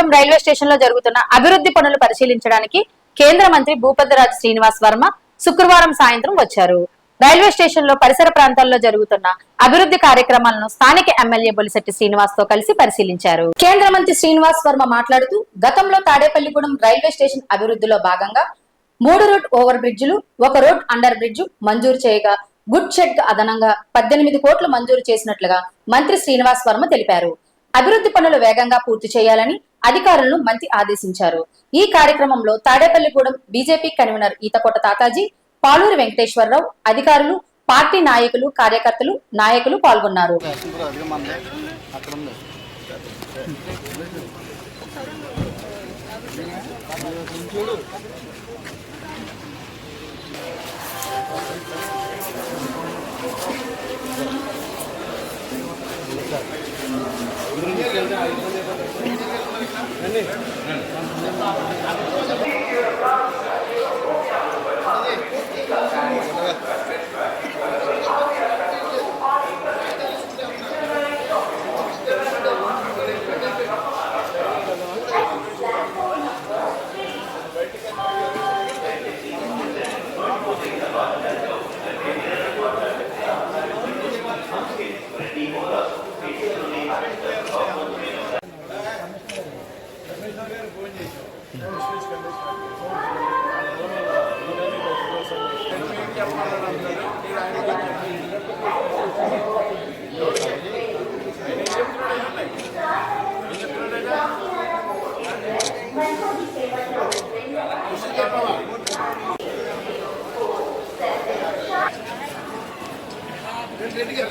Tadepalligudem railway station లో జరుగుతున్న అభివృద్ధి పనులు పరిశీలించడానికి కేంద్ర మంత్రి భూపతిరాజు శ్రీనివాస్ వర్మ శుక్రవారం సాయంత్రం వచ్చారు. రైల్వే స్టేషన్ లో పరిసర ప్రాంతాల్లో జరుగుతున్న అభివృద్ధి కార్యక్రమాలను స్థానిక ఎమ్మెల్యే బొలిశెట్టి శ్రీనివాస్ తో కలిసి పరిశీలించారు. కేంద్ర మంత్రి శ్రీనివాస్ వర్మ మాట్లాడుతూ, గతంలో తాడేపల్లిగూడెం రైల్వే స్టేషన్ అభివృద్ధిలో భాగంగా 3 రోడ్ ఓవర్ బ్రిడ్జిలు, 1 రోడ్ అండర్ బ్రిడ్జ్ మంజూరు చేయగా గుడ్ షెడ్ అదనంగా 18 కోట్లు మంజూరు చేసినట్లుగా మంత్రి శ్రీనివాస్ వర్మ తెలిపారు. అభివృద్ధి పనులు వేగంగా పూర్తి చేయాలని అధికారులను మంత్రి ఆదేశించారు. ఈ కార్యక్రమంలో తాడేపల్లిగూడెం బీజేపీ కన్వీనర్ ఈతకోట తాతాజీ, పాలూరి వెంకటేశ్వరరావు, అధికారులు, పార్టీ నాయకులు, కార్యకర్తలు, నాయకులు పాల్గొన్నారు.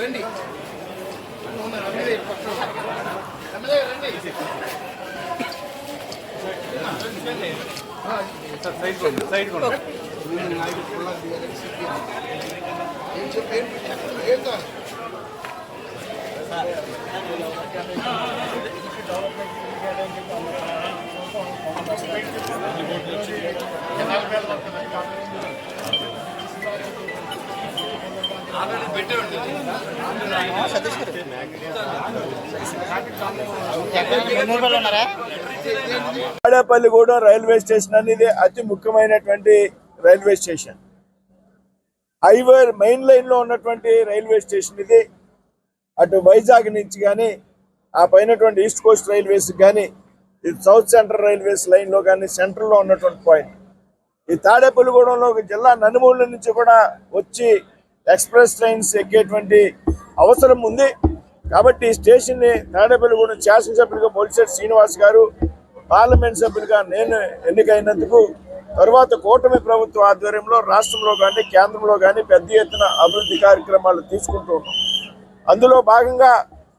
రండి సైడ్ తాడేపల్లిగూడెం రైల్వే స్టేషన్ అనేది అతి ముఖ్యమైనటువంటి railway station. Highway main line లో ఉన్నటువంటి రైల్వే స్టేషన్ ఇది. అటు వైజాగ్ నుంచి కానీ, ఆ పైనటువంటి ఈస్ట్ కోస్ట్ రైల్వేస్ కానీ, ఇది సౌత్ సెంట్రల్ రైల్వేస్ లైన్ లో కానీ సెంట్రల్ లో ఉన్నటువంటి పాయింట్. ఈ తాడేపల్లిగూడెంలో జిల్లా నలుమూల నుంచి కూడా వచ్చి ఎక్స్ప్రెస్ ట్రైన్స్ ఎక్కేటువంటి అవసరం ఉంది. కాబట్టి ఈ స్టేషన్ ని తాడేపల్లిగూడెం శాసనసభ్యులుగా బొలిశెట్టి శ్రీనివాస్ గారు, పార్లమెంట్ సభ్యులుగా నేను ఎన్నికైనందుకు తర్వాత కూటమి ప్రభుత్వ ఆధ్వర్యంలో రాష్ట్రంలో కానీ కేంద్రంలో కానీ పెద్ద ఎత్తున అభివృద్ధి కార్యక్రమాలు తీసుకుంటూ ఉన్నాం. అందులో భాగంగా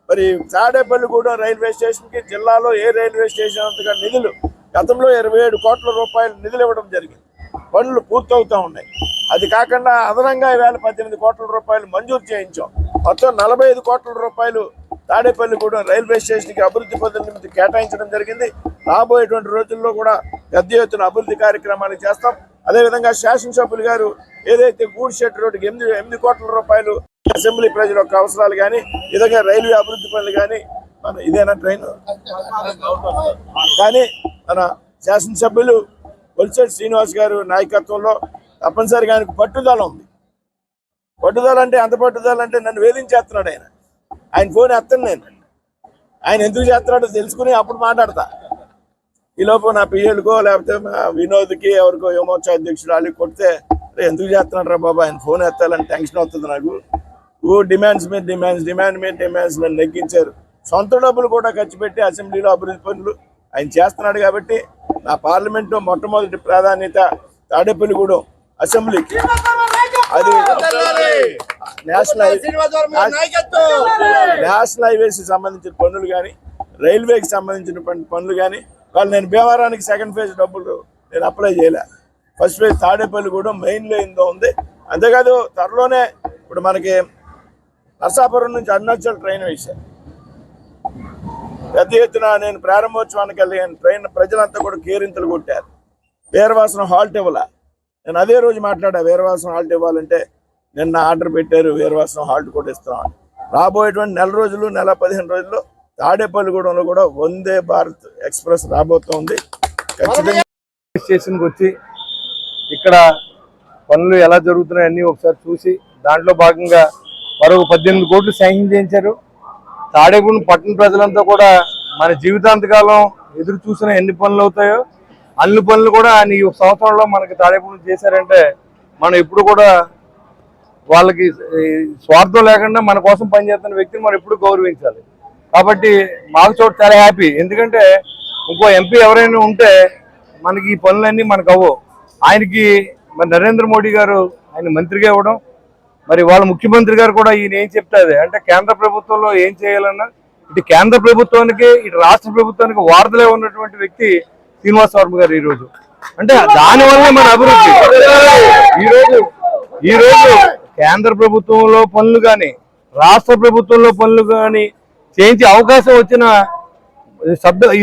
మరి తాడేపల్లిగూడెం రైల్వే స్టేషన్ కి జిల్లాలో ఏ రైల్వే స్టేషన్ అంతగా నిధులు గతంలో 27 కోట్ల రూపాయలు నిధులు ఇవ్వడం జరిగింది. పనులు పూర్తవుతూ ఉన్నాయి. అది కాకుండా అదనంగా 18 కోట్ల రూపాయలు మంజూరు చేయించాం. మొత్తం 45 కోట్ల రూపాయలు తాడేపల్లిగూడెం రైల్వే స్టేషన్ కి అభివృద్ధి పనుల నిమిత్తం కేటాయించడం జరిగింది. రాబోయేటువంటి రోజుల్లో కూడా పెద్ద ఎత్తున అభివృద్ధి కార్యక్రమాలు చేస్తాం. అదేవిధంగా శాసనసభ్యులు గారు ఏదైతే గూడ్ షెడ్ రోడ్డుకి 8 కోట్ల రూపాయలు అసెంబ్లీ ప్రజల యొక్క అవసరాలు కానీ, విధంగా రైల్వే అభివృద్ధి పనులు కానీ, మన ఇదేనా ట్రైన్ కానీ మన శాసనసభ్యులు బొలిశెట్టి శ్రీనివాస్ గారు నాయకత్వంలో తప్పనిసరిగా ఆయనకు పట్టుదల ఉంది. పట్టుదల అంటే అంత పట్టుదల అంటే నన్ను వేధించేస్తున్నాడు ఆయన ఫోన్ ఎత్తాను నేను. ఆయన ఎందుకు చేస్తున్నాడో తెలుసుకుని అప్పుడు మాట్లాడతా. ఈలోపు నా పిఎల్కో లేకపోతే వినోద్కి ఎవరికో యువమోర్చా అధ్యక్షుడు వాళ్ళకి కొడితే ఎందుకు చేస్తున్నాడు రా బాబా, ఆయన ఫోన్ ఎత్తాలని టెన్షన్ అవుతుంది నాకు. డిమాండ్స్ నన్ను నెగ్గించారు. సొంత డబ్బులు కూడా ఖర్చు పెట్టి అసెంబ్లీలో అభివృద్ధి పనులు ఆయన చేస్తున్నాడు. కాబట్టి నా పార్లమెంటు మొట్టమొదటి ప్రాధాన్యత తాడేపల్లిగూడెం అసెంబ్లీ. అది నేషనల్ హైవేస్ సంబంధించిన పనులు కానీ, రైల్వేకి సంబంధించిన పనులు కానీ, వాళ్ళు నేను భీమవరానికి సెకండ్ ఫేజ్ డబ్బులు నేను అప్లై చేయలే. ఫస్ట్ ఫేజ్ తాడేపల్లిగూడెం మెయిన్ లైన్లో ఉంది. అంతేకాదు త్వరలోనే ఇప్పుడు మనకి నర్సాపురం నుంచి అరుణాచల్ ట్రైన్ వేశారు. పెద్ద ఎత్తున నేను ప్రారంభోత్సవానికి వెళ్ళాను. ట్రైన్ ప్రజలంతా కూడా కేరింతలు కొట్టారు. వీరవాసన హాల్ట్ ఇవ్వాల. నేను అదే రోజు మాట్లాడా, వీరవాసన హాల్ట్ ఇవ్వాలంటే నిన్న ఆర్డర్ పెట్టారు, వీరవాసన హాల్ట్ కూడా ఇస్తున్నాం. రాబోయేటువంటి నెల రోజులు, నెల 15 రోజుల్లో తాడేపల్లిగూడెంలో కూడా వందే భారత్ ఎక్స్ప్రెస్ రాబోతోంది. ఖచ్చితంగా స్టేషన్కి వచ్చి ఇక్కడ పనులు ఎలా జరుగుతున్నాయి అన్నీ ఒకసారి చూసి దాంట్లో భాగంగా మరొక 18 కోట్లు శాంక్షన్ చేయించారు. తాడేపల్లి పట్టణ ప్రజలంతా కూడా మన జీవితాంతకాలం ఎదురు చూసిన ఎన్ని పనులు అవుతాయో అన్ని పనులు కూడా ఈ సంవత్సరంలో మనకి తాడేపల్లి చేశారంటే మనం ఎప్పుడు కూడా వాళ్ళకి స్వార్థం లేకుండా మన కోసం పనిచేస్తున్న వ్యక్తిని మనం ఎప్పుడు గౌరవించాలి. కాబట్టి మాకు చోటు చాలా హ్యాపీ. ఎందుకంటే ఇంకో ఎంపీ ఎవరైనా ఉంటే మనకి ఈ పనులన్నీ మనకు అవ్వవు. ఆయనకి మరి నరేంద్ర మోడీ గారు ఆయన మంత్రిగా ఇవ్వడం, మరి వాళ్ళ ముఖ్యమంత్రి గారు కూడా ఈయన ఏం చెప్తాది అంటే కేంద్ర ప్రభుత్వంలో ఏం చేయాలన్నా ఇటు కేంద్ర ప్రభుత్వానికి ఇటు రాష్ట్ర ప్రభుత్వానికి వారధులే ఉన్నటువంటి వ్యక్తి శ్రీనివాస్ వర్మ గారు ఈరోజు. అంటే దానివల్లే మన అభివృద్ధి. ఈరోజు కేంద్ర ప్రభుత్వంలో పనులు కానీ రాష్ట్ర ప్రభుత్వంలో పనులు కానీ చేయించే అవకాశం వచ్చిన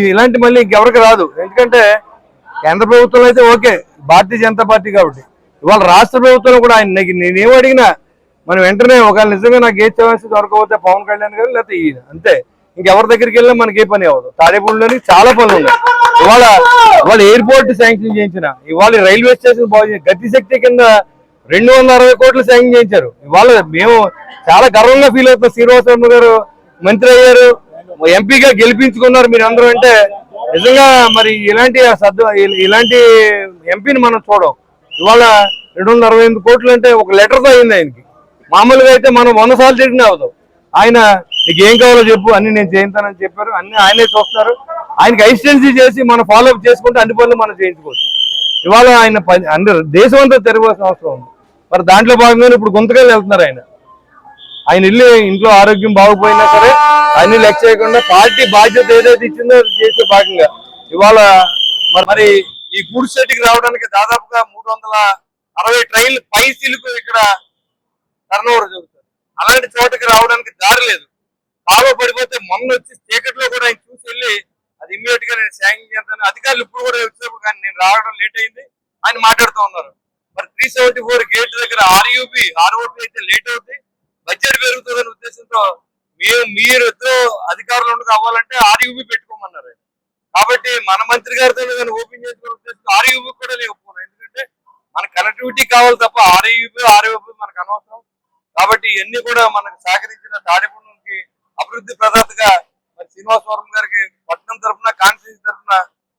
ఇలాంటి మళ్ళీ ఇంకెవరికి రాదు. ఎందుకంటే కేంద్ర ప్రభుత్వంలో అయితే ఓకే, భారతీయ జనతా పార్టీ కాబట్టి. ఇవాళ రాష్ట్ర ప్రభుత్వంలో కూడా ఆయన నేనేం అడిగినా మనం వెంటనే ఒకవేళ నిజంగా నాకు ఏ ఛాన్స్ దొరకకపోతే పవన్ కళ్యాణ్ గారు లేకపోతే ఈయన అంతే, ఇంకెవరి దగ్గరికి వెళ్ళినా మనకి ఏ పని అవ్వదు. తాడేపల్లిలోని చాలా పనులు ఉన్నాయి. ఇవాళ ఎయిర్పోర్ట్ శాంక్షన్ చేయించిన, ఇవాళ రైల్వే స్టేషన్ బాగు గతిశక్తి కింద 260 కోట్లు శాంక్షన్ చేయించారు. ఇవాళ మేము చాలా గర్వంగా ఫీల్ అవుతున్నాం. శ్రీనివాస్ వర్మ గారు మంత్రి అయ్యారు, ఎంపీగా గెలిపించుకున్నారు మీరు అందరూ. అంటే నిజంగా మరి ఇలాంటి ఎంపీని మనం చూడం. ఇవాళ 268 కోట్లు అంటే ఒక లెటర్తో అయింది ఆయనకి. మామూలుగా అయితే మనం 100 సార్లు తిరిగినా అవుతాం. ఆయన నీకు ఏం కావాలో చెప్పు, అన్ని నేను చేయించానని చెప్పారు. అన్ని ఆయనే చూస్తారు. ఆయనకి అసిస్టెన్సీ చేసి మనం ఫాలోఅప్ చేసుకుంటే అన్ని పనులు మనం చేయించుకోవచ్చు. ఇవాళ ఆయన దేశం అంతా తిరగవలసిన అవసరం ఉంది. మరి దాంట్లో భాగంగానే ఇప్పుడు గుంతకల్ని వెళ్తున్నారు ఆయన వెళ్ళి ఇంట్లో ఆరోగ్యం బాగుపోయినా సరే అన్ని లెక్క చేయకుండా పార్టీ బాధ్యత ఏదైతే ఇచ్చిందో అది చేసే భాగంగా ఇవాళ మరి ఈ గూడ్స్ షెడ్కి రావడానికి దాదాపుగా 360 ట్రైన్లు పైసీలకు ఇక్కడ టర్న్ ఓవర్ జరుగుతుంది. అలాంటి చోటకి రావడానికి దారి లేదు. బాగా పడిపోతే మొన్న వచ్చి చీకట్లో కూడా ఆయన చూసి వెళ్ళి అది ఇమ్మీడియట్ గా నేను శాంక్షన్ చేస్తాను. అధికారులు ఇప్పుడు కూడా వచ్చినప్పుడు కానీ నేను రావడం లేట్ అయింది ఆయన మాట్లాడుతూ ఉన్నారు. మరి 374 గేట్ దగ్గర ఆర్ఓపి అయితే లేట్ అవుతుంది, బడ్జెట్ పెరుగుతుందనే ఉద్దేశంతో మీరు ఇద్దరు అధికారులు ఉండక అవ్వాలంటే ఆర్యూబీ పెట్టుకోమన్నారు. కాబట్టి మన మంత్రి గారితో ఓపెన్ చేసుకునే ఉద్దేశంతో ఆర్యూబీ కూడా లేకపోతున్నాం. ఎందుకంటే మన కనెక్టివిటీ కావాలి తప్ప ఆర్యూబీ మనకు అనవసరం. కాబట్టి ఇవన్నీ కూడా మనకు సహకరించిన తాడేపల్లికి అభివృద్ధి ప్రదాతగా మరి శ్రీనివాస్ వర్మ గారికి పట్టణం తరఫున కాన్స్టిట్యూన్సీ తరఫున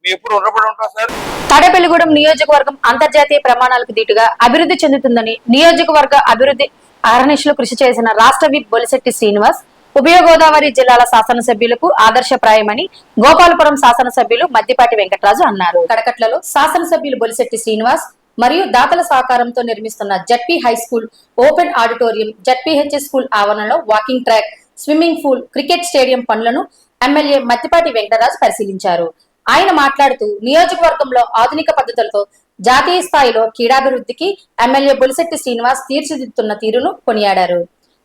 మేము ఎప్పుడు రుణపడి ఉంటాం సార్. తాడేపల్లిగూడెం నియోజకవర్గం అంతర్జాతీయ ప్రమాణాలకు దీటుగా అభివృద్ధి చెందుతుందని నియోజకవర్గ అభివృద్ధి అహర్నిశలు కృషి చేసిన రాష్ట్ర విప్ బొలిశెట్టి శ్రీనివాస్ ఉభయ గోదావరి జిల్లాల శాసనసభ్యులకు ఆదర్శప్రాయమని గోపాలపురం శాసనసభ్యులు మద్దిపాటి వెంకటరాజు అన్నారు. కడకట్లలో శాసనసభ్యులు బొలిశెట్టి శ్రీనివాస్ మరియు దాతల సహకారంతో నిర్మిస్తున్న ZP high school open auditorium, ZPHS school ఆవరణలో walking track, swimming pool, cricket stadium పనులను ఎమ్మెల్యే మద్దిపాటి వెంకటరాజు పరిశీలించారు. ఆయన మాట్లాడుతూ నియోజకవర్గంలో ఆధునిక పద్ధతులతో జాతీయ స్థాయిలో క్రీడాభివృద్ధికి ఎమ్మెల్యే బొలిశెట్టి శ్రీనివాస్ తీర్చిదిద్దుతున్న తీరును కొనియాడారు.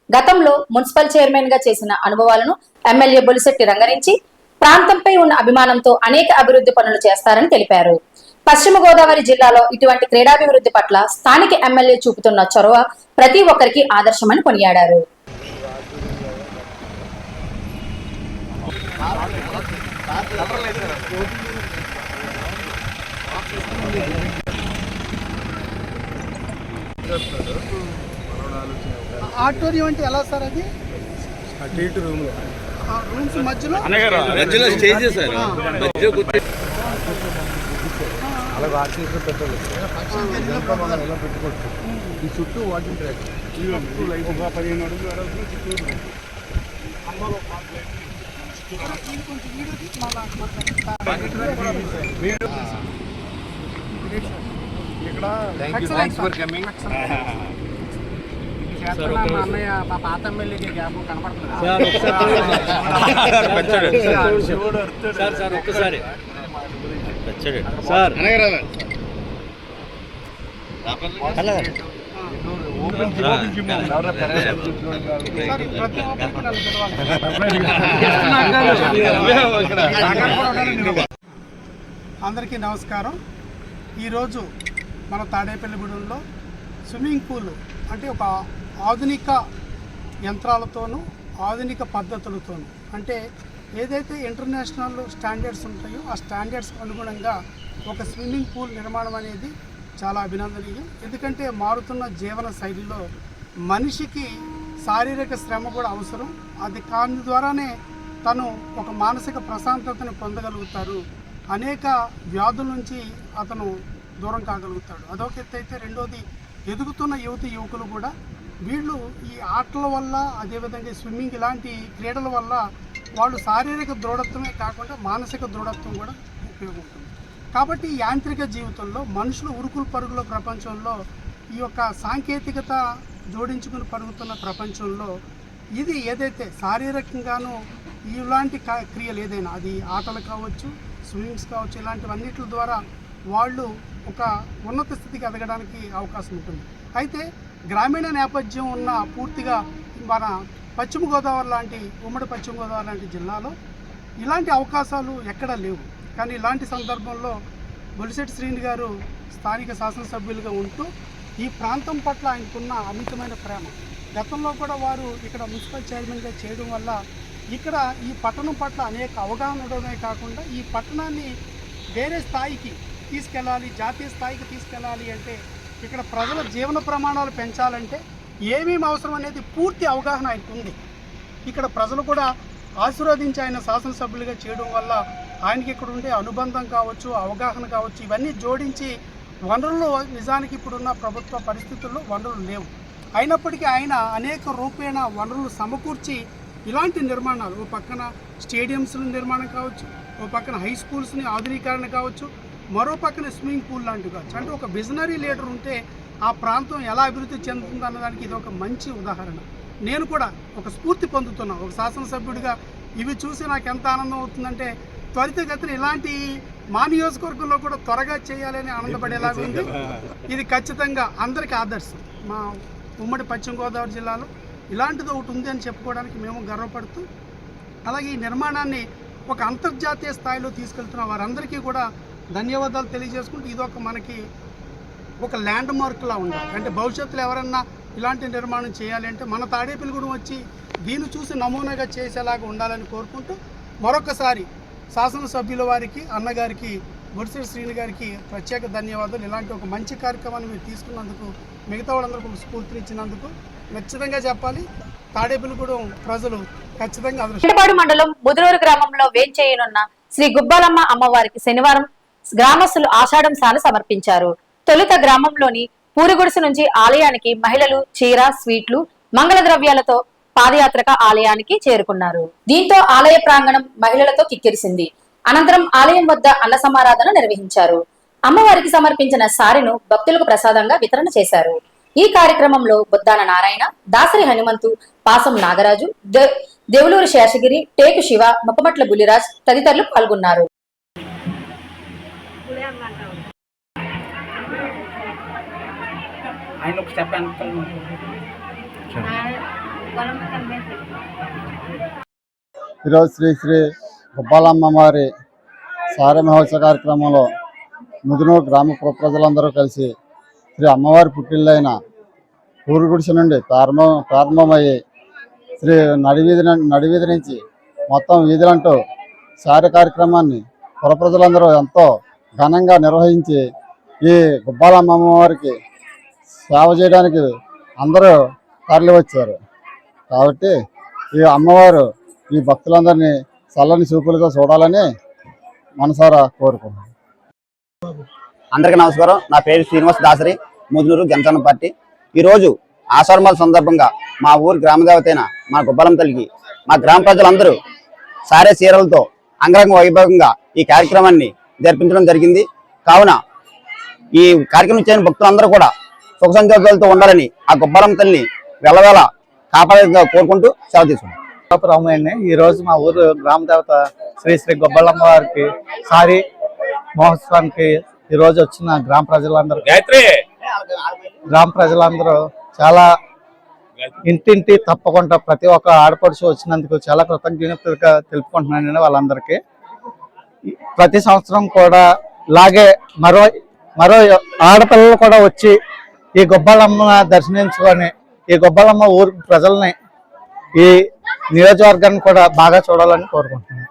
గతంలో మున్సిపల్ చైర్మన్ గా చేసిన అనుభవాలను ఎమ్మెల్యే బొలిశెట్టి రంగరించి ప్రాంతంపై ఉన్న అభిమానంతో అనేక అభివృద్ధి పనులు చేస్తారని తెలిపారు. పశ్చిమ గోదావరి జిల్లాలో ఇటువంటి క్రీడాభివృద్ధి పట్ల స్థానిక ఎమ్మెల్యే చూపుతున్న చొరవ ప్రతి ఒక్కరికి ఆదర్శమని కొనియాడారు. ఆడిటోరియం అంటే ఎలా సార్? అది రూమ్స్ మధ్యలో స్టేజ్ సార్. అలా ఆర్టిస్ట్ పెట్టాలి. మనం ఎలా పెట్టుకోవచ్చు. ఈ చుట్టూ వాకింగ్ ట్రాక్ 15 అడుగులు అన్నయ్య మా పాత ఎమ్మెల్యేకి గ్యాప్ కనపడుతుంది. ఒక్కసారి సార్ అందరికీ నమస్కారం. ఈరోజు మన తాడేపల్లిగూడెంలో స్విమ్మింగ్ పూల్ అంటే ఒక ఆధునిక యంత్రాలతోనూ ఆధునిక పద్ధతులతోనూ అంటే ఏదైతే ఇంటర్నేషనల్ స్టాండర్డ్స్ ఉంటాయో ఆ స్టాండర్డ్స్కి అనుగుణంగా ఒక స్విమ్మింగ్ పూల్ నిర్మాణం అనేది చాలా అభినందనీయం. ఎందుకంటే మారుతున్న జీవన శైలిలో మనిషికి శారీరక శ్రమ కూడా అవసరం. అది దాని ద్వారానే తను ఒక మానసిక ప్రశాంతతను పొందగలుగుతారు. అనేక వ్యాధుల నుంచి అతను దూరం కాగలుగుతాడు. అదొక ఎత్తు అయితే, రెండోది ఎదుగుతున్న యువకులు కూడా వీళ్ళు ఈ ఆటల వల్ల, అదేవిధంగా స్విమ్మింగ్ ఇలాంటి క్రీడల వల్ల వాళ్ళు శారీరక దృఢత్వమే కాకుండా మానసిక దృఢత్వం కూడా ఉపయోగపడుతుంది. కాబట్టి ఈ యాంత్రిక జీవితంలో మనుషులు ఉరుకులు పరుగుల ప్రపంచంలో, ఈ యొక్క సాంకేతికత జోడించుకుని పరుగుతున్న ప్రపంచంలో ఇది ఏదైతే శారీరకంగానూ ఇలాంటి క్రియలు ఏదైనా, అది ఆటలు కావచ్చు, స్విమ్మింగ్స్ కావచ్చు, ఇలాంటివన్నిటి ద్వారా వాళ్ళు ఒక ఉన్నత స్థితికి ఎదగడానికి అవకాశం ఉంటుంది. అయితే గ్రామీణ నేపథ్యం ఉన్న పూర్తిగా మన పశ్చిమ గోదావరి లాంటి, ఉమ్మడి పశ్చిమ గోదావరి లాంటి జిల్లాలో ఇలాంటి అవకాశాలు ఎక్కడా లేవు. కానీ ఇలాంటి సందర్భంలో బొలిశెట్టి శ్రీని గారు స్థానిక శాసనసభ్యులుగా ఉంటూ ఈ ప్రాంతం పట్ల ఆయనకున్న అమితమైన ప్రేమ, గతంలో కూడా వారు ఇక్కడ మున్సిపల్ చైర్మన్గా చేయడం వల్ల ఇక్కడ ఈ పట్టణం పట్ల అనేక అవగాహన ఉండడమే కాకుండా ఈ పట్టణాన్ని వేరే స్థాయికి తీసుకెళ్ళాలి, జాతీయ స్థాయికి తీసుకెళ్ళాలి అంటే, ఇక్కడ ప్రజల జీవన ప్రమాణాలు పెంచాలంటే ఏమేమి అవసరం అనేది పూర్తి అవగాహన ఆయనకు ఉంది. ఇక్కడ ప్రజలు కూడా ఆశీర్వదించి ఆయన శాసనసభ్యులుగా చేయడం వల్ల ఆయనకి ఇక్కడ ఉండే అనుబంధం కావచ్చు, అవగాహన కావచ్చు, ఇవన్నీ జోడించి వనరులు నిజానికి ఇప్పుడున్న ప్రభుత్వ పరిస్థితుల్లో వనరులు లేవు. అయినప్పటికీ ఆయన అనేక రూపేణ వనరులు సమకూర్చి ఇలాంటి నిర్మాణాలు, ఓ పక్కన స్టేడియంస్ నిర్మాణం కావచ్చు, ఓ పక్కన హై స్కూల్స్ని ఆధునీకరణ కావచ్చు, మరో పక్కన స్విమ్మింగ్ పూల్ లాంటివి కావచ్చు. అంటే ఒక విజనరీ లీడర్ ఉంటే ఆ ప్రాంతం ఎలా అభివృద్ధి చెందుతుంది అన్నదానికి ఇది ఒక మంచి ఉదాహరణ. నేను కూడా ఒక స్ఫూర్తి పొందుతున్నాను ఒక శాసనసభ్యుడిగా. ఇవి చూసి నాకు ఎంత ఆనందం అవుతుందంటే, త్వరితగతిన ఇలాంటి మా నియోజకవర్గంలో కూడా త్వరగా చేయాలని ఆనందపడేలాగా ఉంది. ఇది ఖచ్చితంగా అందరికీ ఆదర్శం. మా ఉమ్మడి పశ్చిమ గోదావరి జిల్లాలో ఇలాంటిది ఒకటి ఉంది అని చెప్పుకోవడానికి మేము గర్వపడుతూ, అలాగే ఈ నిర్మాణాన్ని ఒక అంతర్జాతీయ స్థాయిలో తీసుకెళ్తున్న వారందరికీ కూడా ధన్యవాదాలు తెలియజేసుకుంటూ, ఇదొక మనకి ఒక ల్యాండ్ మార్క్లా ఉండాలి. అంటే భవిష్యత్తులో ఎవరన్నా ఇలాంటి నిర్మాణం చేయాలి అంటే మన తాడేపల్లిగూడెం వచ్చి దీన్ని చూసి నమూనాగా చేసేలాగా ఉండాలని కోరుకుంటూ, మరొకసారి శాసనసభ్యుల వారికి, అన్నగారికి, బొలిశెట్టి శ్రీని గారికి ప్రత్యేక ధన్యవాదాలు. ఇలాంటి ఒక మంచి కార్యక్రమాన్ని మీరు తీసుకున్నందుకు, మిగతా వాళ్ళందరికీ ఒక స్ఫూర్తినిచ్చినందుకు ఖచ్చితంగా చెప్పాలి, తాడేపల్లిగూడెం ప్రజలు ఖచ్చితంగా అదృష్టం. మండలం ముదునూరు గ్రామంలో వేంచేయనున్న శ్రీ గుబ్బాలమ్మ అమ్మవారికి శనివారం గ్రామస్తులు ఆషాఢం సాలు సమర్పించారు. తొలుత గ్రామంలోని పూరిగుడిసె నుంచి ఆలయానికి మహిళలు చీర, స్వీట్లు, మంగళ ద్రవ్యాలతో పాదయాత్రక ఆలయానికి చేరుకున్నారు. దీంతో ఆలయ ప్రాంగణం మహిళలతో కిక్కిరిసింది. అనంతరం ఆలయం వద్ద అన్న సమారాధన నిర్వహించారు. అమ్మవారికి సమర్పించిన సారెను భక్తులకు ప్రసాదంగా వితరణ చేశారు. ఈ కార్యక్రమంలో బొద్దాన నారాయణ, దాసరి హనుమంతు, పాసం నాగరాజు, దేవులూరు శేషగిరి, టేకు శివ, ముప్పమట్ల బులిరాజ్ తదితరులు పాల్గొన్నారు. ఈరోజు శ్రీ శ్రీ గుబ్బాలమ్మ వారి సారె మహోత్సవ కార్యక్రమంలో ముదునూరు గ్రామ ప్రజలందరూ కలిసి శ్రీ అమ్మవారి పుట్టిల్లైన పూరుగుడిసె నుండి ప్రారంభమయ్యి శ్రీ నడివీధి నుంచి మొత్తం వీధులంటూ సారె కార్యక్రమాన్ని పుర ప్రజలందరూ ఎంతో ఘనంగా నిర్వహించి ఈ గుబ్బాలమ్మ అమ్మవారికి సేవ చేయడానికి అందరూ తరలి వచ్చారు. కాబట్టి ఈ అమ్మవారు ఈ భక్తులందరినీ చల్లని చూపులతో చూడాలని మనసారా కోరుకుంటున్నాను. అందరికీ నమస్కారం. నా పేరు శ్రీనివాస్, దాసరి, ముదునూరు జనసేన పార్టీ. ఈరోజు ఆషాఢమాల సందర్భంగా మా ఊరు గ్రామదేవతైన మా గుబ్బాలమ్మ తల్లికి మా గ్రామ ప్రజలందరూ సారే చీరలతో అంగరంగ వైభవంగా ఈ కార్యక్రమాన్ని జరిపించడం జరిగింది. కావున ఈ కార్యక్రమం చేయని భక్తులందరూ కూడా సుఖ సంతోషాలతో ఉండాలని ఆ గుబ్బాలమ్మ తల్లిని వెళ్ళవేళ కాపాడేదిగా కోరుకుంటూ సెలవు తీసుకుంటాం. రామయ్య, ఈ రోజు మా ఊరు గ్రామ దేవత శ్రీ శ్రీ గుబ్బాలమ్మ వారికి సారీ మహోత్సవానికి ఈ రోజు వచ్చిన గ్రామ ప్రజలందరూ చాలా ఇంటింటి తప్పకుండా ప్రతి ఒక్క ఆడపడుచు వచ్చినందుకు చాలా కృతజ్ఞతగా తెలుపుకుంటున్నాను నేను వాళ్ళందరికీ. ప్రతి సంవత్సరం కూడా ఇలాగే మరో ఆడపిల్లలు కూడా వచ్చి ఈ గుబ్బాలమ్మ దర్శించుకొని ఈ గుబ్బాలమ్మ ఊరు ప్రజల్ని ఈ నియోజకవర్గాన్ని కూడా బాగా చూడాలని కోరుకుంటున్నాను.